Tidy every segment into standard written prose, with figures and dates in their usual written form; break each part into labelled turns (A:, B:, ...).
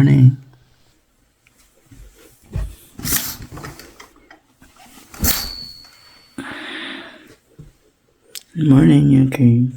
A: Morning. Good morning, okay.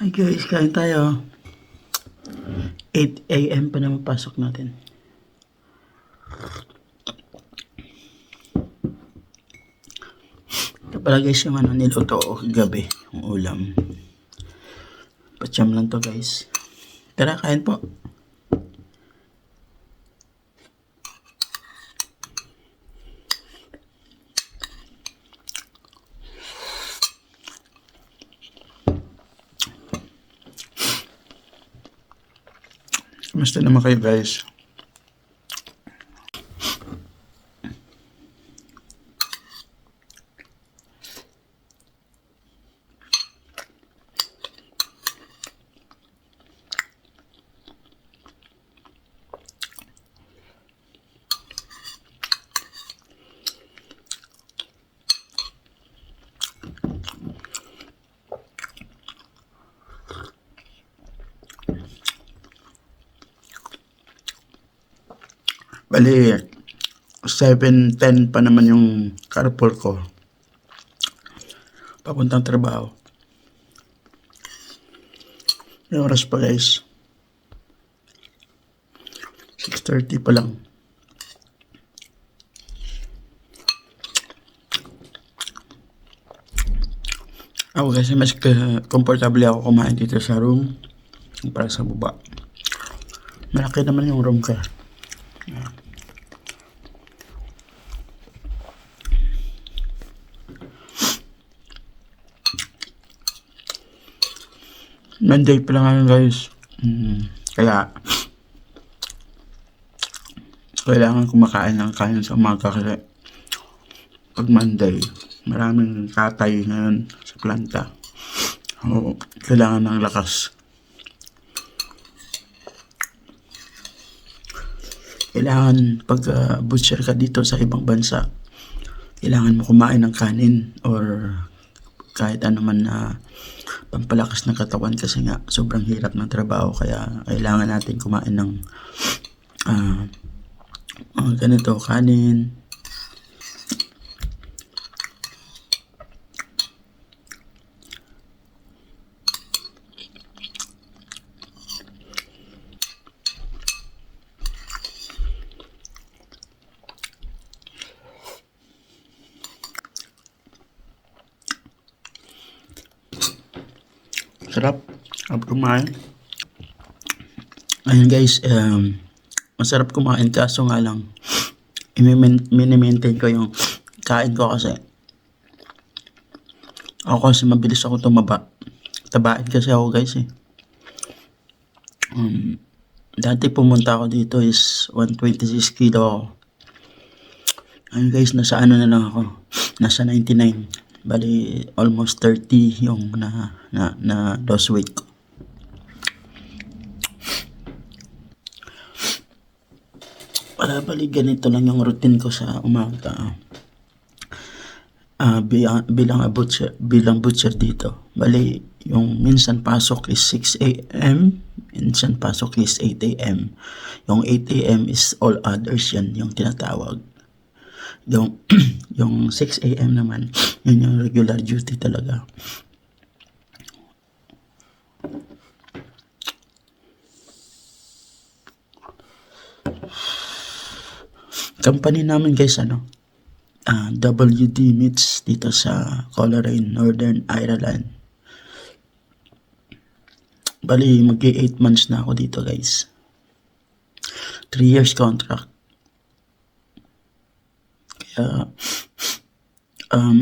A: Hi guys, kain tayo. 8 a.m. pa naman pasok natin. Ito pala guys yung niluto ko kagabi, yung ulam. Patyam lang to guys. Tara, kain po. Kamusta naman kayo guys? Bali, 7:10 pa naman yung carpool ko. Papuntang trabaho. May oras pa guys. 6:30 pa lang. Ako kasi mas komportable ako kumain dito sa room para sa baba. Malaki naman yung room ko. Monday pa lang ngayon guys. Kaya kailangan kumakain ng kain sa umaga kasi pag Monday maraming katay ngayon sa planta. O, kailangan ng lakas. Kailangan pag butcher ka dito sa ibang bansa, kailangan mo kumain ng kanin or kahit ano man na pampalakas ng katawan kasi nga sobrang hirap ng trabaho, kaya kailangan natin kumain ng ganito, kanin. Sarap kumain. Ayun guys, masarap kumain kaso nga lang mini-maintain ko yung kain ko kasi mabilis ako tumaba. Tabain kasi ako guys eh. Dati pumunta ako dito is 126 kilo ako. Ayun guys, nasa ano na lang ako, nasa 99. Bali almost 30 yung na loss weight ko. Bali ganito lang yung routine ko sa umaga. Bilang butcher dito. Bali, yung minsan pasok is 6 a.m., minsan pasok is 8 a.m. Yung 8 a.m. is all others, yan yung tinatawag. Yung, yung 6 a.m. naman, yun yung regular duty talaga. Company namin guys, WD Meats dito sa Coleraine, Northern Ireland. Bali, mag-8 months na ako dito guys. 3 years contract. Kaya,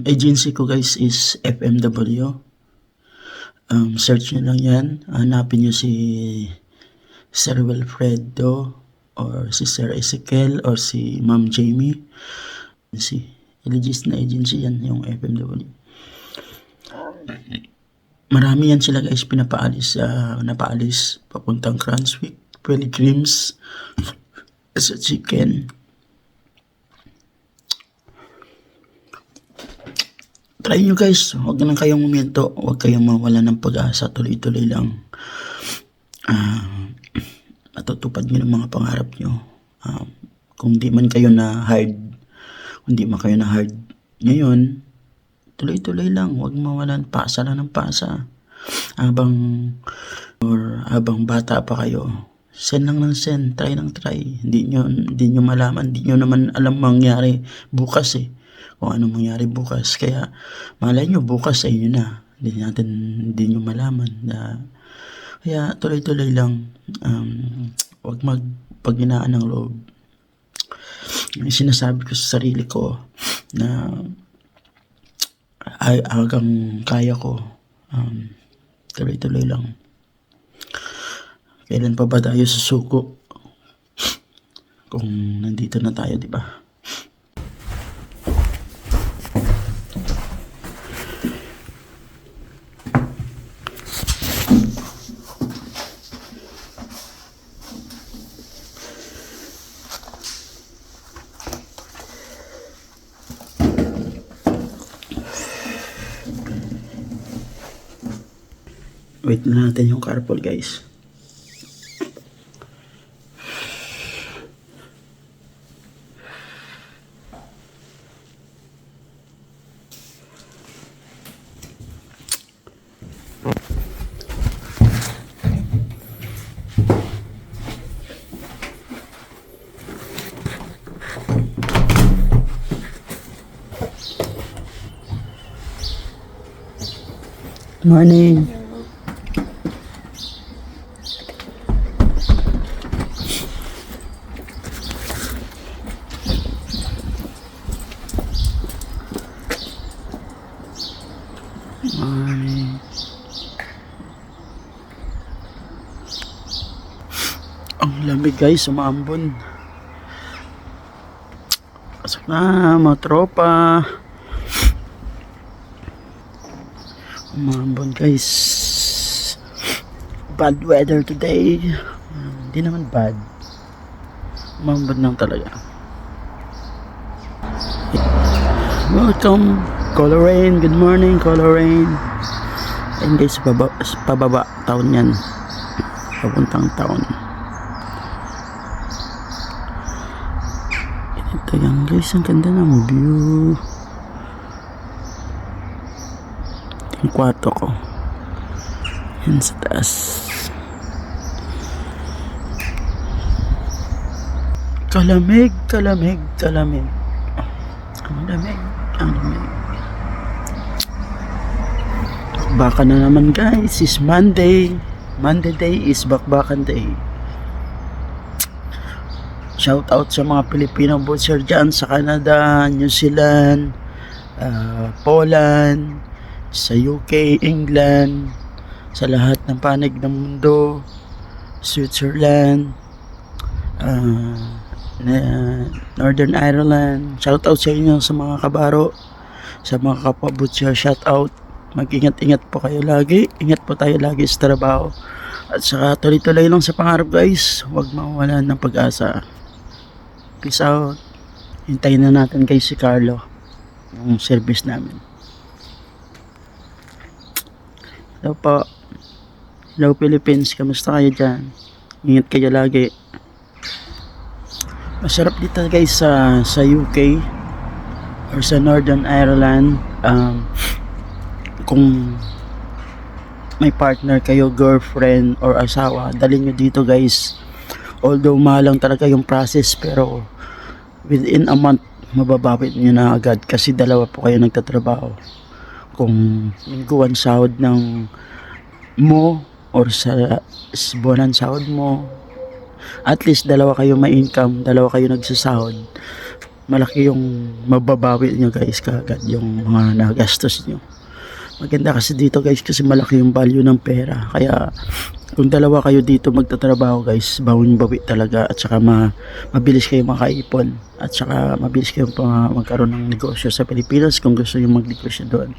A: agency ko guys is FMW. Search nyo lang yan. Hanapin nyo si Sir Wilfredo or si Sir Ezekiel or si Ma'am Jamie. Legis na agency yan, yung FMW. Marami yan sila guys napaalis papuntang Cranswick, Pilgrims sa chicken. Try nyo guys, huwag na kayong uminto, huwag kayong mawala ng pag-asa, tuloy-tuloy lang. Matutupad nyo ng mga pangarap nyo. Kung di man kayo na hard ngayon, tuloy-tuloy lang, huwag mawalan, pasa lang ng pasa. Habang bata pa kayo, send lang ng send, try ng try. Hindi nyo malaman, hindi nyo naman alam mangyari bukas kung ano mangyari bukas. Kaya malay nyo bukas sa inyo na, hindi nyo malaman. Kaya tuloy-tuloy lang, huwag magpaghinaan ng loob. Sinasabi ko sa sarili ko na hanggang kaya ko, tuloy-tuloy lang. Kailan pa ba tayo susuko kung nandito na tayo, di ba? Wait na natin yung carpool guys. Morning. Ang lamig guys, umaambon. Pasok na mga tropa. Umaambon guys. Bad weather today. Hindi naman bad. Umaambon lang talaga. Welcome Coleraine. Good morning Coleraine. Ayun guys, pababa town yan. Papuntang town. Ito yan guys, ang ganda ng view. Yung kwarto ko yan sa taas. Kalamig. Ang lamig. Baka na naman guys, is Monday day is bakbakan day. Shout out sa mga Pilipino butcher dyan sa Canada, New Zealand, Poland, sa UK, England, sa lahat ng panig ng mundo, Switzerland, Northern Ireland. Shout out sa inyo sa mga kabaro, sa mga kapwa butcher, shout out. Mag-ingat-ingat po kayo lagi. Ingat po tayo lagi sa trabaho. At saka tuloy-tuloy lang sa pangarap guys. Huwag mawalan ng pag-asa. Peace out. Hintayin na natin kay si Carlo. Yung service namin. Hello po. Hello Philippines. Kamusta kayo dyan? Ingat kayo lagi. Masarap dito guys sa UK or sa Northern Ireland. Kung may partner kayo, girlfriend or asawa, dalhin nyo dito guys. Although mahal lang talaga yung process, pero within a month mababawi nyo na agad kasi dalawa po kayo nagtatrabaho. Kung lingguan sahod ng mo or sa buwanan sahod mo, at least dalawa kayo may income, dalawa kayo nagsasahod, malaki yung mababawi nyo guys kaagad yung mga nagastos nyo. Maganda kasi dito guys kasi malaki yung value ng pera, kaya kung dalawa kayo dito magtatrabaho guys, bawin bawi talaga, at saka mabilis kayo makaipon, at saka mabilis kayo magkaroon ng negosyo sa Pilipinas kung gusto nyo magnegosyo doon,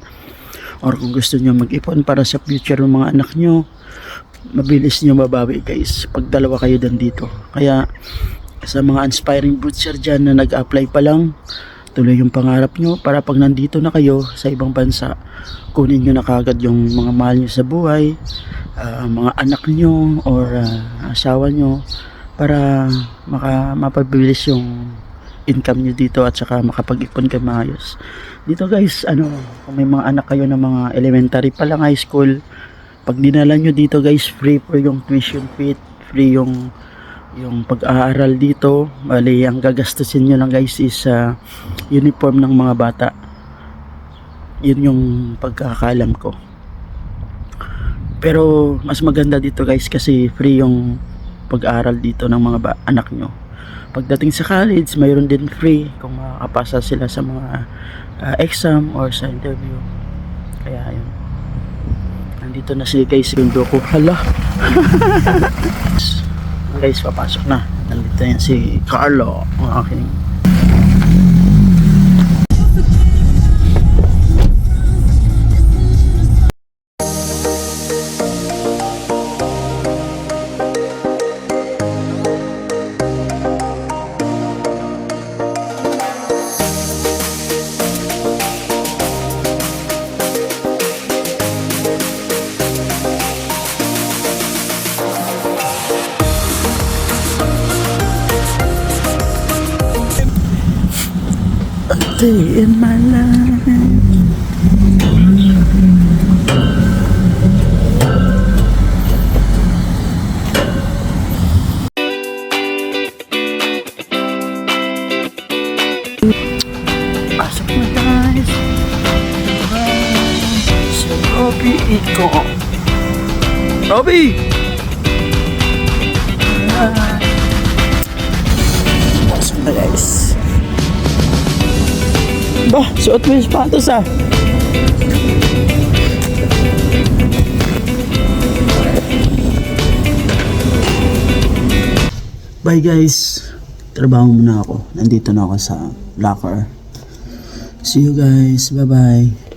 A: or kung gusto nyo mag-ipon para sa future ng mga anak nyo, mabilis nyo mabawi guys pag dalawa kayo din dito. Kaya sa mga inspiring butcher dyan na nag-apply pa lang, tuloy yung pangarap nyo para pag nandito na kayo sa ibang bansa, kunin nyo na kagad yung mga mahal nyo sa buhay, mga anak nyo or asawa nyo, para mapabilis yung income nyo dito, at saka makapag-ipon kayo maayos dito guys. Kung may mga anak kayo na mga elementary pa lang, high school, pag dinala nyo dito guys, free po yung tuition fee, free yung pag-aaral dito. Bali, ang gagastusin nyo lang guys is uniform ng mga bata. Yun yung pagkakalam ko. Pero mas maganda dito guys kasi free yung pag-aaral dito ng mga anak nyo. Pagdating sa college, mayroon din free kung makakapasa sila sa mga exam or sa interview. Kaya yun, nandito na si guys yung doko. Hala. Guys, papasok na. Nandito yan si Carlo, ang aking day in my life. Pasok na guys sa Robby Iko. Robby! Pasok na guys. Bah, suot mo yung sapatos ah. Bye guys. Trabaho muna ako. Nandito na ako sa locker. See you guys. Bye bye.